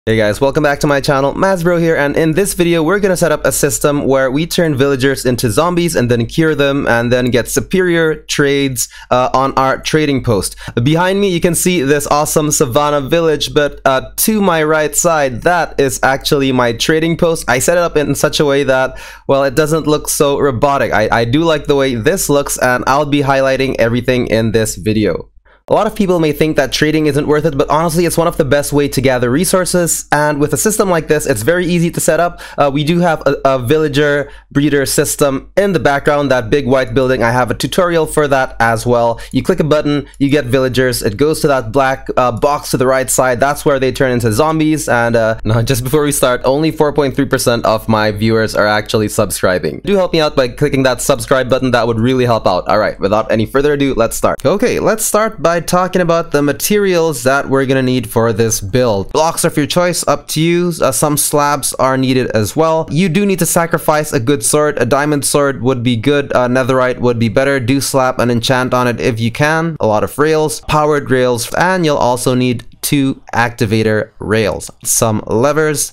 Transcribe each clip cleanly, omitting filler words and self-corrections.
Hey guys, welcome back to my channel, Mazbro here, and in this video we're gonna set up a system where we turn villagers into zombies and then cure them and then get superior trades on our trading post. Behind me you can see this awesome savannah village, but to my right side that is actually my trading post. I set it up in such a way that, well, it doesn't look so robotic. I do like the way this looks, and I'll be highlighting everything in this video. A lot of people may think that trading isn't worth it, but honestly it's one of the best ways to gather resources, and with a system like this it's very easy to set up. We do have a villager breeder system in the background, that big white building. I have a tutorial for that as well. You click a button, you get villagers, it goes to that black box to the right side. That's where they turn into zombies. And no, just before we start, only 4.3% of my viewers are actually subscribing. Do help me out by clicking that subscribe button, that would really help out. Alright, without any further ado, let's start. Okay, let's start by talking about the materials that we're gonna need for this build. Blocks of your choice, up to you. Some slabs are needed as well. You do need to sacrifice a good sword. A diamond sword would be good, netherite would be better. Do slap an enchant on it if you can. A lot of rails, powered rails, and you'll also need 2 activator rails. Some levers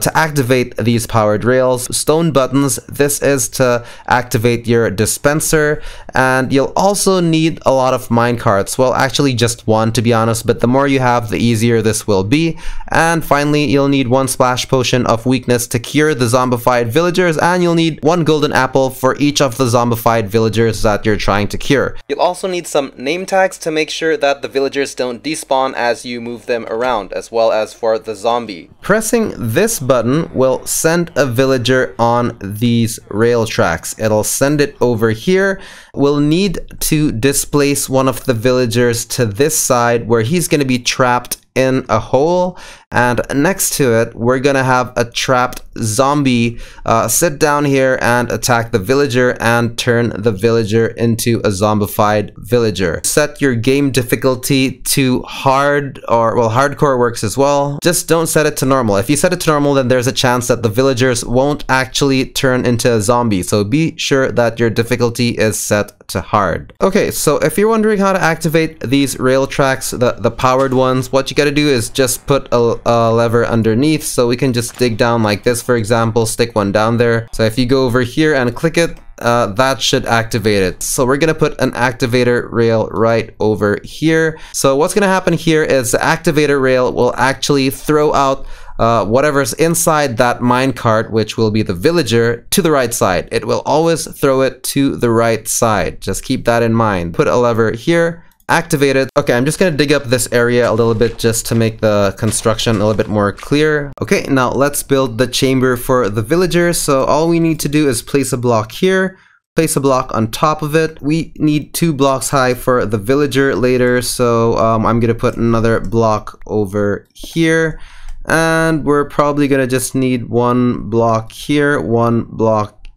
to activate these powered rails, stone buttons. This is to activate your dispenser, and you'll also need a lot of minecarts. Well, actually just one, to be honest, but the more you have, the easier this will be. And finally, you'll need 1 splash potion of weakness to cure the zombified villagers, and you'll need 1 golden apple for each of the zombified villagers that you're trying to cure. You'll also need some name tags to make sure that the villagers don't despawn as you move them around, as well as for the zombie. Pressing this button will send a villager on these rail tracks. It'll send it over here. We'll need to displace one of the villagers to this side where he's going to be trapped in a hole, and next to it we're gonna have a trapped zombie sit down here and attack the villager and turn the villager into a zombified villager. Set your game difficulty to hard, or well, hardcore works as well. Just don't set it to normal. If you set it to normal, then there's a chance that the villagers won't actually turn into a zombie, so be sure that your difficulty is set to hard. Okay, so if you're wondering how to activate these rail tracks, the powered ones, what you gotta do is just put a lever underneath. So we can just dig down like this, for example, stick one down there. So if you go over here and click it, that should activate it. So we're gonna put an activator rail right over here. So what's gonna happen here is the activator rail will actually throw out whatever's inside that minecart, which will be the villager, to the right side. It will always throw it to the right side. Just keep that in mind. Put a lever here, activate it. Okay, I'm just gonna dig up this area a little bit just to make the construction a little bit more clear. Okay, now let's build the chamber for the villagers. So all we need to do is place a block here, place a block on top of it. We need 2 blocks high for the villager later, so I'm gonna put another block over here. And we're probably gonna just need 1 block here, 1 block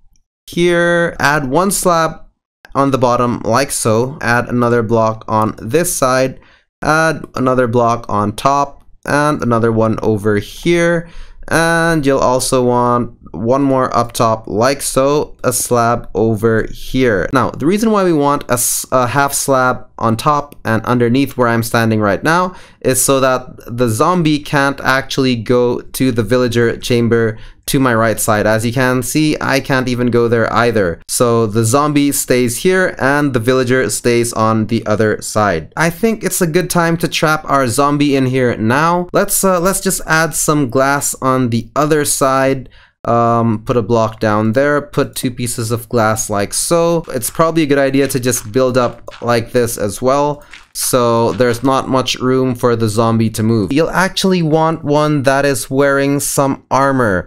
here. Add 1 slab on the bottom like so. Add another block on this side. Add another block on top, and another one over here. And you'll also want 1 more up top like so, a slab over here. Now the reason why we want a half slab on top and underneath where I'm standing right now is so that the zombie can't actually go to the villager chamber to my right side. As you can see, I can't even go there either. So the zombie stays here and the villager stays on the other side. I think it's a good time to trap our zombie in here now. Let's just add some glass on the other side. Put a block down there, put 2 pieces of glass like so. It's probably a good idea to just build up like this as well, so there's not much room for the zombie to move. You'll actually want one that is wearing some armor.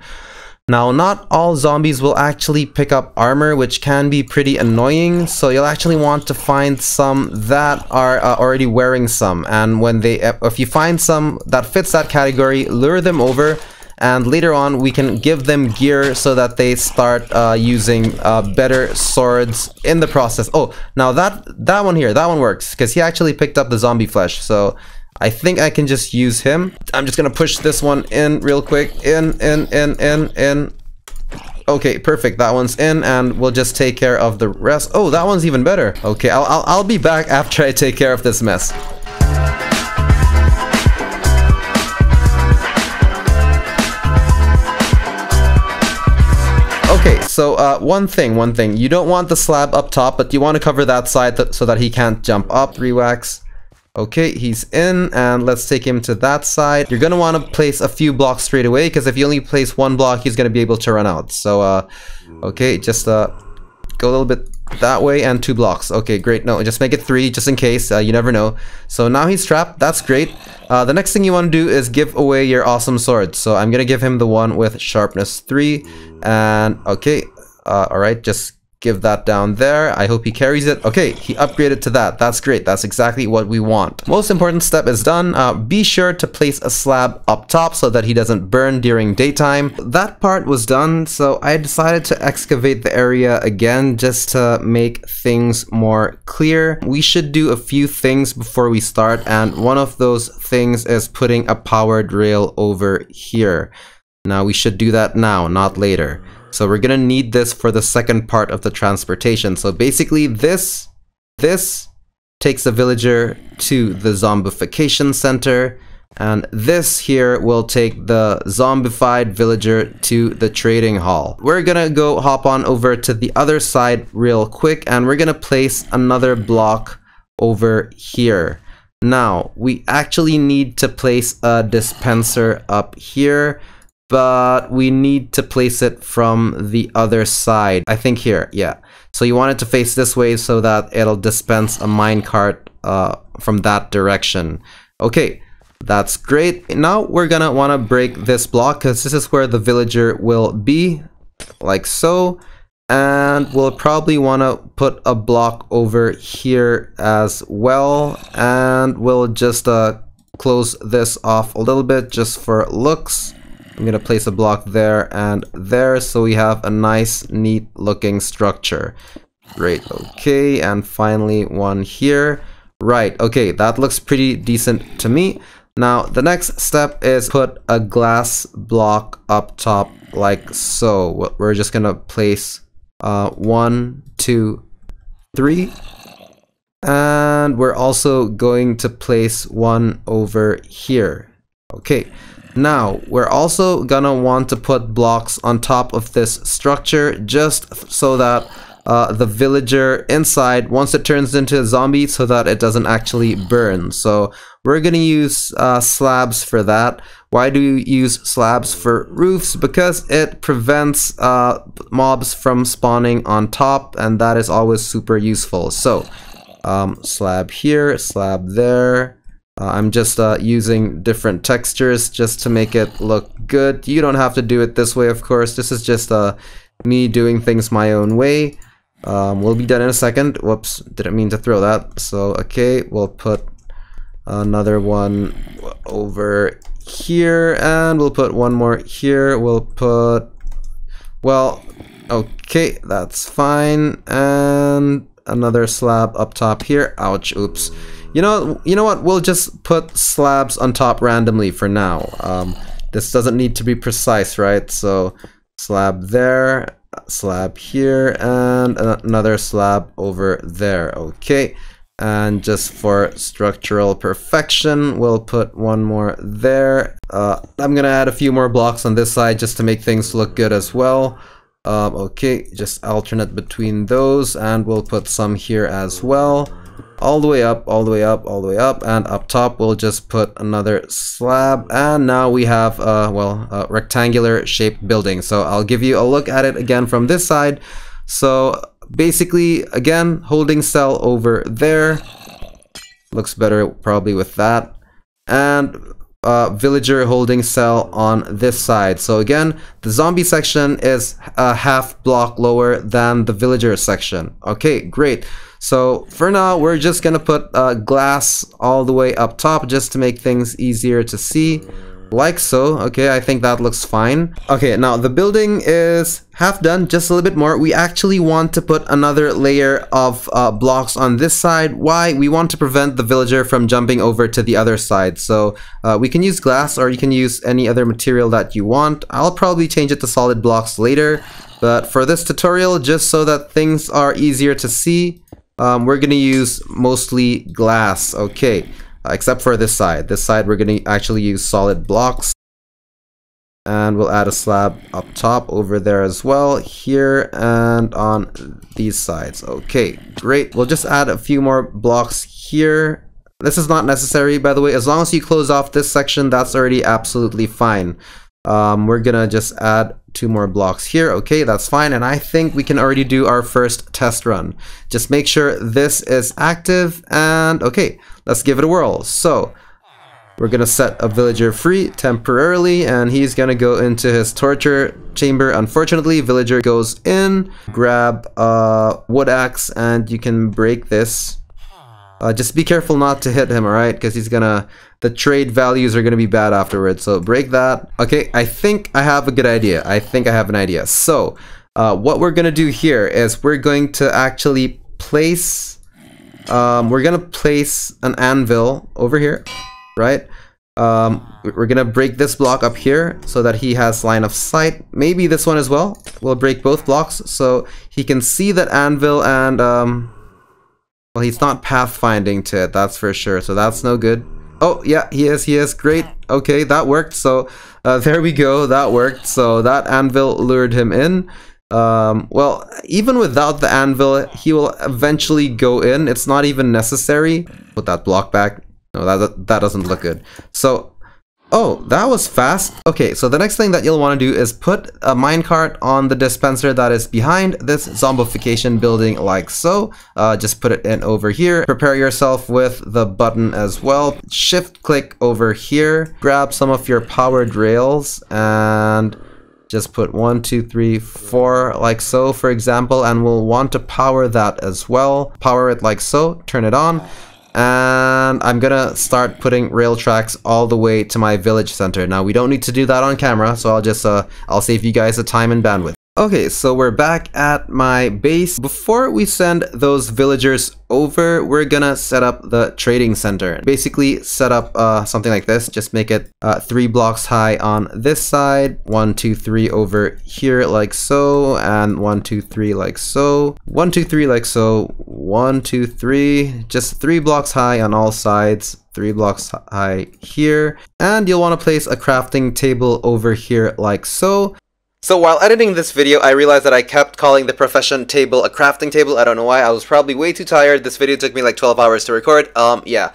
Now, not all zombies will actually pick up armor, which can be pretty annoying, so you'll actually want to find some that are already wearing some, and when if you find some that fits that category, lure them over, and later on we can give them gear so that they start using better swords in the process. Oh, now that one here, that one works because he actually picked up the zombie flesh, so I think I can just use him. I'm just gonna push this one in real quick. In. Okay, perfect. That one's in, and we'll just take care of the rest. Oh, that one's even better. Okay, I'll be back after I take care of this mess. So one thing, you don't want the slab up top, but you want to cover that side so that he can't jump up. 3 wax. Okay, he's in, and let's take him to that side. You're gonna want to place a few blocks straight away, because if you only place 1 block, he's gonna be able to run out. So okay, just go a little bit that way, and 2 blocks. Okay, great. No, just make it 3 just in case. You never know. So now he's trapped. That's great. The next thing you want to do is give away your awesome sword. So I'm gonna give him the one with sharpness 3, and okay, all right, just give that down there. I hope he carries it. Okay, he upgraded to that. That's great. That's exactly what we want. Most important step is done. Be sure to place a slab up top so that he doesn't burn during daytime. That part was done, so I decided to excavate the area again just to make things more clear. We should do a few things before we start, and one of those things is putting a powered rail over here. Now we should do that now, not later. So we're gonna need this for the second part of the transportation. So basically this takes the villager to the zombification center, and this here will take the zombified villager to the trading hall. We're gonna go hop on over to the other side real quick, and we're gonna place another block over here. Now we actually need to place a dispenser up here, but we need to place it from the other side. I think here, yeah. So you want it to face this way so that it'll dispense a minecart from that direction. Okay, that's great. Now we're gonna wanna break this block, because this is where the villager will be, like so. And we'll probably wanna put a block over here as well. And we'll just close this off a little bit just for looks. I'm gonna place a block there and there, so we have a nice, neat looking structure. Great, okay, and finally one here. Right, okay, that looks pretty decent to me. Now, the next step is put a glass block up top like so. We're just gonna place 1, 2, 3. And we're also going to place one over here. Okay. Now, we're also gonna want to put blocks on top of this structure just so that the villager inside, once it turns into a zombie, so that it doesn't actually burn. So we're gonna use slabs for that. Why do you use slabs for roofs? Because it prevents mobs from spawning on top, and that is always super useful. So slab here, slab there. I'm just using different textures just to make it look good. You don't have to do it this way, of course. This is just me doing things my own way. We'll be done in a second. Whoops, didn't mean to throw that. So, okay, we'll put another one over here, and we'll put one more here. We'll put, well, okay, that's fine. And another slab up top here. Ouch, oops. You know what? We'll just put slabs on top randomly for now. This doesn't need to be precise, right? So slab there, slab here, and another slab over there. Okay. And just for structural perfection, we'll put one more there. I'm gonna add a few more blocks on this side just to make things look good as well. Okay, just alternate between those, and we'll put some here as well. All the way up, all the way up, all the way up, and up top we'll just put another slab, and now we have a rectangular shaped building. So I'll give you a look at it again from this side. So basically, again, holding cell over there. Looks better probably with that. And villager holding cell on this side. So again, the zombie section is a half block lower than the villager section. Okay, great. So for now, we're just gonna put glass all the way up top just to make things easier to see. Like so. Okay, I think that looks fine. Okay, now the building is half done, just a little bit more. We actually want to put another layer of blocks on this side. Why? We want to prevent the villager from jumping over to the other side. So we can use glass, or you can use any other material that you want. I'll probably change it to solid blocks later. But for this tutorial, just so that things are easier to see, we're gonna use mostly glass. Okay. Except for this side. This side we're going to actually use solid blocks. And we'll add a slab up top over there as well, here and on these sides. Okay, great. We'll just add a few more blocks here. This is not necessary, by the way. As long as you close off this section, that's already absolutely fine. We're gonna just add 2 more blocks here. Okay, that's fine. And I think we can already do our first test run. Just make sure this is active, and okay, let's give it a whirl. So we're gonna set a villager free temporarily, and he's gonna go into his torture chamber. Unfortunately, villager goes in, grab a wood axe, and you can break this. Just be careful not to hit him, alright? Because the trade values are gonna be bad afterwards. So break that. Okay, I think I have a good idea. I think I have an idea. So what we're gonna do here is we're going to actually place, we're gonna place an anvil over here. Right? We're gonna break this block up here so that he has line of sight. Maybe this one as well. We'll break both blocks so he can see that anvil, and well, he's not pathfinding to it, that's for sure, so that's no good. Oh yeah, he is. Great. Okay, that worked. So there we go, that worked. So that anvil lured him in. Well, even without the anvil, he will eventually go in. It's not even necessary. Put that block back. No, that doesn't look good. So, oh, that was fast. Okay, so the next thing that you'll want to do is put a minecart on the dispenser that is behind this zombification building, like so. Just put it in over here. Prepare yourself with the button as well. Shift click over here. Grab some of your powered rails and just put 1, 2, 3, 4 like so, for example, and we'll want to power that as well. Power it like so. Turn it on. And I'm gonna start putting rail tracks all the way to my village center. Now we don't need to do that on camera, so I'll just I'll save you guys the time and bandwidth. Okay, so we're back at my base. Before we send those villagers over, we're gonna set up the trading center. Basically set up something like this. Just make it 3 blocks high on this side, 1, 2, 3 over here like so, and 1, 2, 3 like so, 1, 2, 3 like so, 1, 2, 3, just 3 blocks high on all sides, 3 blocks high here, and you'll want to place a crafting table over here like so. So while editing this video, I realized that I kept calling the profession table a crafting table. I don't know why. I was probably way too tired. This video took me like 12 hours to record. Yeah.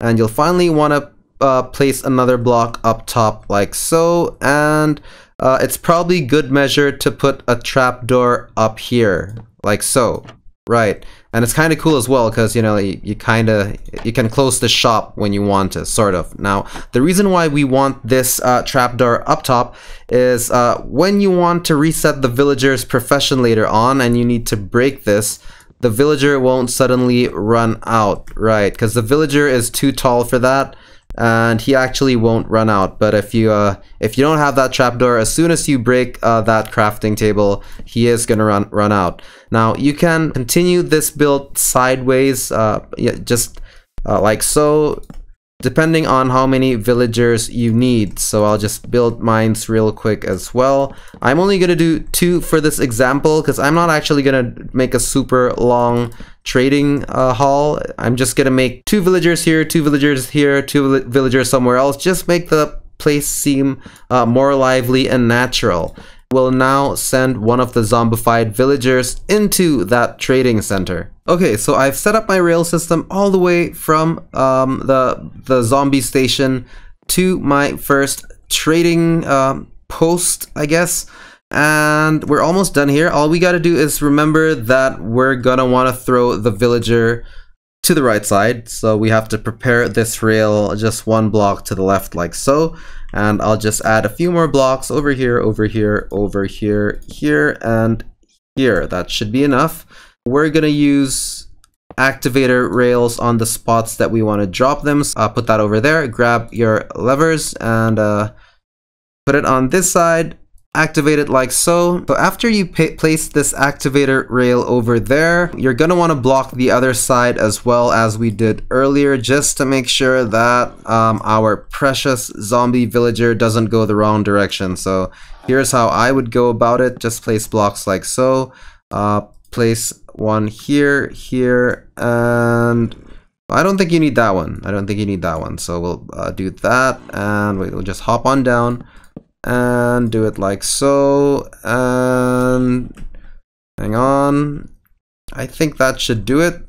And you'll finally want to place another block up top like so. And it's probably good measure to put a trapdoor up here like so. Right. And it's kind of cool as well because, you know, you can close the shop when you want to, sort of. Now, the reason why we want this trapdoor up top is when you want to reset the villager's profession later on and you need to break this, the villager won't suddenly run out, right? Because the villager is too tall for that, and he actually won't run out. But if you don't have that trapdoor, as soon as you break that crafting table, he is gonna run out. Now you can continue this build sideways, yeah, just like so, depending on how many villagers you need. So I'll just build mines real quick as well. I'm only gonna do 2 for this example because I'm not actually gonna make a super long trading hall. I'm just gonna make 2 villagers here, 2 villagers here, 2 villagers somewhere else. Just make the place seem more lively and natural. We'll now send one of the zombified villagers into that trading center. Okay, so I've set up my rail system all the way from the zombie station to my first trading post, I guess. And we're almost done here. All we gotta do is remember that we're gonna want to throw the villager to the right side. So we have to prepare this rail just 1 block to the left like so. And I'll just add a few more blocks over here, over here, over here, here, and here. That should be enough. We're gonna use activator rails on the spots that we want to drop them. So, put that over there. Grab your levers and put it on this side. Activate it like so. So after you place this activator rail over there, you're gonna want to block the other side as well as we did earlier, just to make sure that our precious zombie villager doesn't go the wrong direction. So here's how I would go about it. Just place blocks like so. Place one here, here, and I don't think you need that one. I don't think you need that one. So we'll do that, and we'll just hop on down. and do it like so, and hang on, I think that should do it.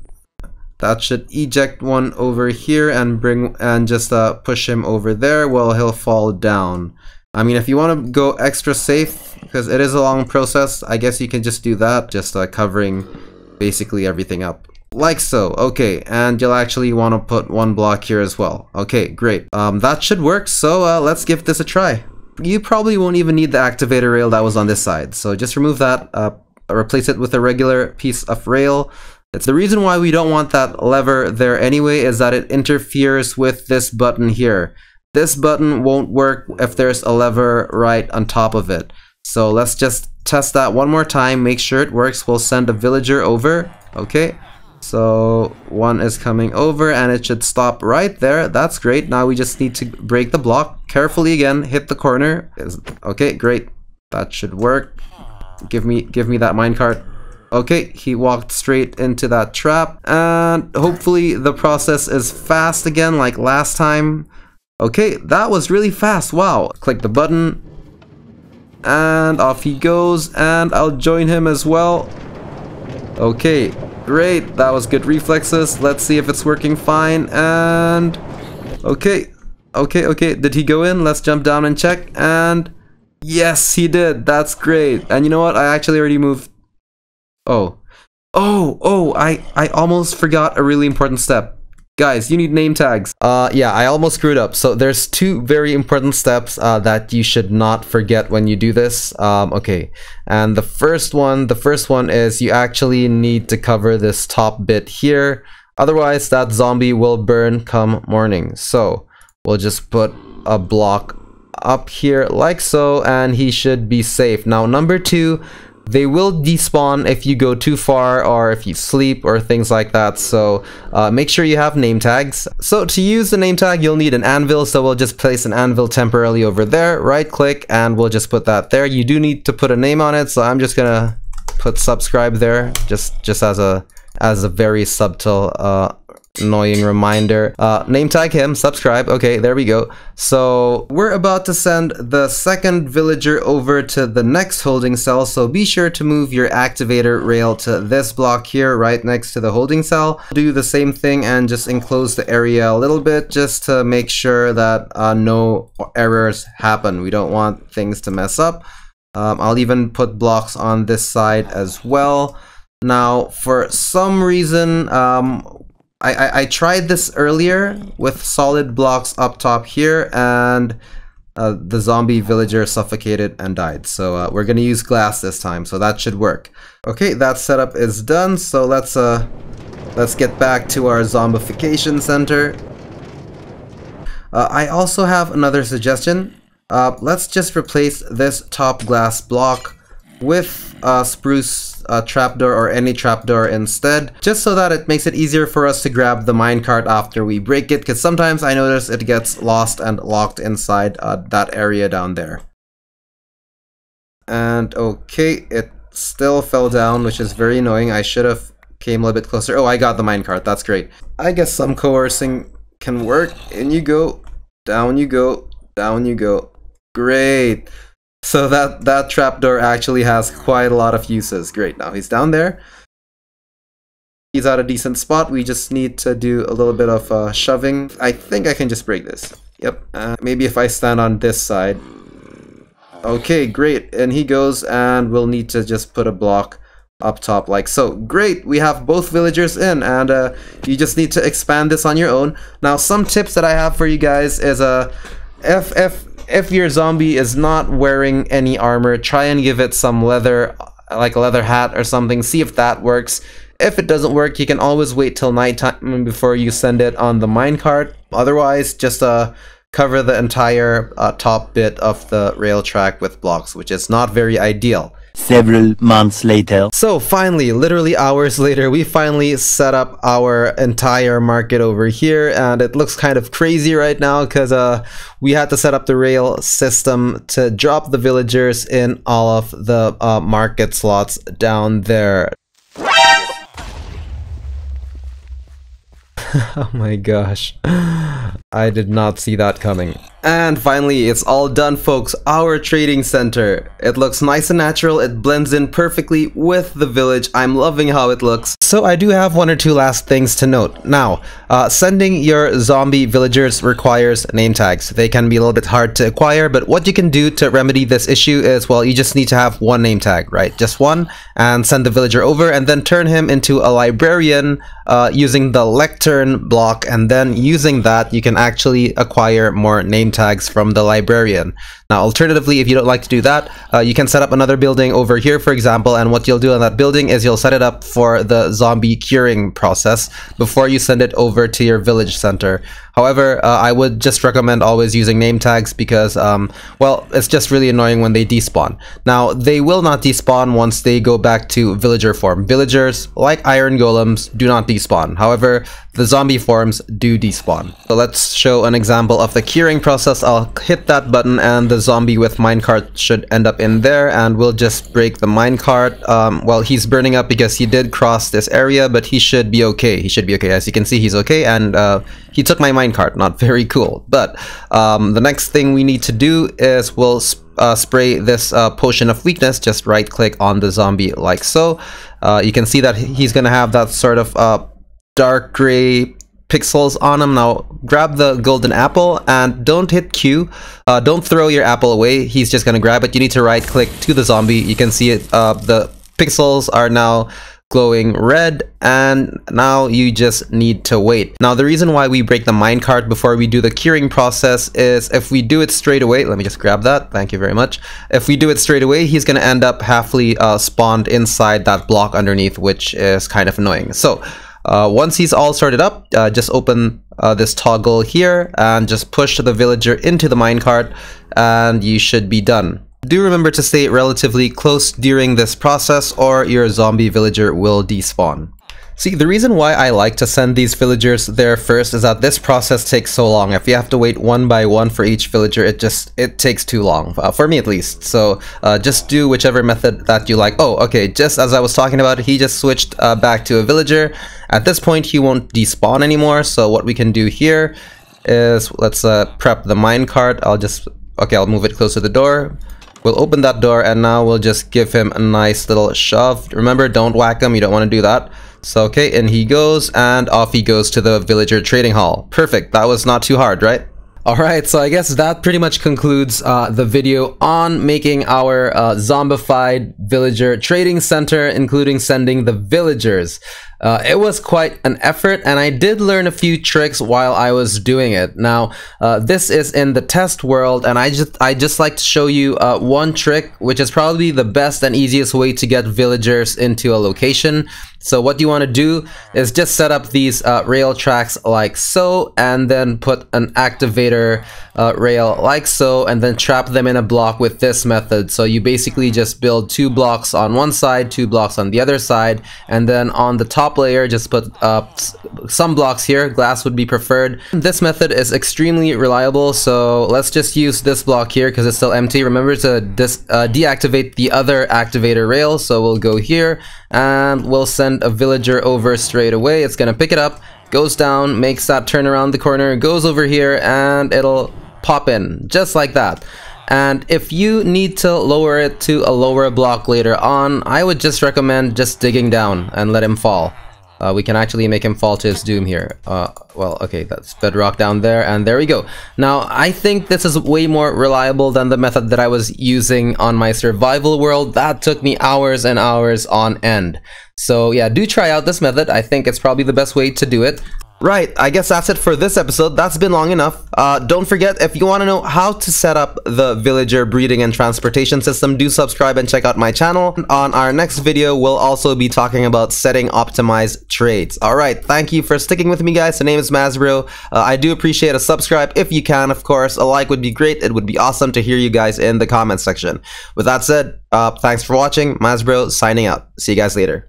That should eject one over here and just push him over there. Well, he'll fall down. I mean, if you want to go extra safe, because it is a long process, I guess you can just do that, just covering basically everything up. Like so. Okay, and you'll actually want to put one block here as well. Okay, great. That should work, so let's give this a try. You probably won't even need the activator rail that was on this side, so just remove that, replace it with a regular piece of rail. It's the reason why we don't want that lever there anyway, is that it interferes with this button here. This button won't work if there's a lever right on top of it. So let's just test that one more time, make sure it works. We'll send a villager over. Okay, so one is coming over and it should stop right there. That's great. Now we just need to break the block carefully again, hit the corner. Okay, great. That should work. Give me that minecart. Okay, he walked straight into that trap, and hopefully the process is fast again like last time. Okay, that was really fast. Wow. Click the button and off he goes, and I'll join him as well. Okay, great. That was good reflexes. Let's see if it's working fine. And okay, did he go in? Let's jump down and check. And yes, he did. That's great. And you know what, I actually already moved. I almost forgot a really important step. Guys, you need name tags. Yeah, I almost screwed up. So there's two very important steps that you should not forget when you do this. Okay, and the first one is you actually need to cover this top bit here. Otherwise, that zombie will burn come morning. So we'll just put a block up here like so, and he should be safe. Now, number two, they will despawn if you go too far or if you sleep or things like that, so make sure you have name tags. So to use the name tag, you'll need an anvil, so we'll just place an anvil temporarily over there, right click, and we'll just put that there. You do need to put a name on it, so I'm just gonna put subscribe there, just as a very subtle annoying reminder. Name tag him, subscribe. Okay, there we go. So we're about to send the second villager over to the next holding cell, so be sure to move your activator rail to this block here right next to the holding cell. Do the same thing and just enclose the area a little bit just to make sure that no errors happen. We don't want things to mess up. I'll even put blocks on this side as well. Now, for some reason, I tried this earlier with solid blocks up top here, and the zombie villager suffocated and died. So we're gonna use glass this time, so that should work. Okay, that setup is done. So let's get back to our zombification center. I also have another suggestion. Let's just replace this top glass block with spruce trapdoor or any trapdoor instead, just so that it makes it easier for us to grab the minecart after we break it, because sometimes I notice it gets lost and locked inside that area down there. And okay, it still fell down, which is very annoying. I should have came a little bit closer. Oh, I got the minecart. That's great. I guess some coercing can work. In you go, down you go, down you go. Great. So that trapdoor actually has quite a lot of uses. Great, now he's down there. He's at a decent spot. We just need to do a little bit of shoving. I think I can just break this. Yep, maybe if I stand on this side. Okay, great, and he goes, and we'll need to just put a block up top like so. Great, we have both villagers in, and you just need to expand this on your own. Now, some tips that I have for you guys is if your zombie is not wearing any armor, try and give it some leather, like a leather hat or something. See if that works. If it doesn't work, you can always wait till nighttime before you send it on the minecart. Otherwise, just cover the entire top bit of the rail track with blocks, which is not very ideal. Several months later. So finally, literally hours later, we finally set up our entire market over here, and it looks kind of crazy right now because we had to set up the rail system to drop the villagers in all of the market slots down there. Oh my gosh, I did not see that coming. And finally, it's all done, folks. Our trading center. It looks nice and natural. It blends in perfectly with the village. I'm loving how it looks. So I do have one or two last things to note. Now, sending your zombie villagers requires name tags. They can be a little bit hard to acquire, but what you can do to remedy this issue is, well, you just need to have one name tag, right? Just one, and send the villager over and then turn him into a librarian using the lectern block, and then using that you can actually acquire more name tags from the librarian. Now, alternatively, if you don't like to do that, you can set up another building over here, for example, and what you'll do on that building is you'll set it up for the zombie curing process before you send it over to your village center. However, I would just recommend always using name tags because, well, it's just really annoying when they despawn. Now, they will not despawn once they go back to villager form. Villagers, like iron golems, do not despawn. However, the zombie forms do despawn. So let's show an example of the curing process. I'll hit that button and the zombie with minecart should end up in there, and we'll just break the minecart. Well, he's burning up because he did cross this area, but he should be okay. He should be okay. As you can see, he's okay, and he took my minecart. Not very cool. But the next thing we need to do is we'll spray this potion of weakness. Just right click on the zombie like so. You can see that he's gonna have that sort of dark gray pixels on him. Now grab the golden apple and don't hit Q. Don't throw your apple away. He's just gonna grab it. You need to right click to the zombie. You can see it. The pixels are now glowing red, and now you just need to wait. Now, the reason why we break the minecart before we do the curing process is if we do it straight away, let me just grab that, thank you very much. If we do it straight away, he's gonna end up halfly spawned inside that block underneath, which is kind of annoying. So once he's all sorted up, just open this toggle here and just push the villager into the minecart, and you should be done. Do remember to stay relatively close during this process or your zombie villager will despawn. See, the reason why I like to send these villagers there first is that this process takes so long. If you have to wait one by one for each villager, it takes too long, for me at least. So just do whichever method that you like. Oh, okay, just as I was talking about, he just switched back to a villager. At this point, he won't despawn anymore. So what we can do here is let's prep the minecart. I'll move it close to the door. We'll open that door, and now we'll just give him a nice little shove. Remember, don't whack him, you don't want to do that. So okay, in he goes, and off he goes to the villager trading hall. Perfect, that was not too hard, right? Alright, so I guess that pretty much concludes the video on making our zombified villager trading center, including sending the villagers. It was quite an effort, and I did learn a few tricks while I was doing it. Now, this is in the test world, and I just like to show you one trick, which is probably the best and easiest way to get villagers into a location. So what you want to do is just set up these rail tracks like so, and then put an activator rail like so, and then trap them in a block with this method. So you basically just build 2 blocks on one side, 2 blocks on the other side, and then on the top layer just put some blocks here. Glass would be preferred. This method is extremely reliable, so let's just use this block here because it's still empty. Remember to deactivate the other activator rail. So we'll go here and we'll send a villager over straight away. It's gonna pick it up, goes down, makes that turn around the corner, goes over here, and it'll pop in just like that. And if you need to lower it to a lower block later on, I would just recommend just digging down and let him fall. We can actually make him fall to his doom here. Well, okay, that's bedrock down there, and there we go. Now, I think this is way more reliable than the method that I was using on my survival world. That took me hours and hours on end. So yeah, do try out this method. I think it's probably the best way to do it. Right, I guess that's it for this episode. That's been long enough. Don't forget, if you want to know how to set up the villager breeding and transportation system, do subscribe and check out my channel. On our next video, we'll also be talking about setting optimized trades. Alright, thank you for sticking with me, guys. My name is Mazbro. I do appreciate a subscribe if you can, of course. A like would be great. It would be awesome to hear you guys in the comment section. With that said, thanks for watching. Mazbro signing out. See you guys later.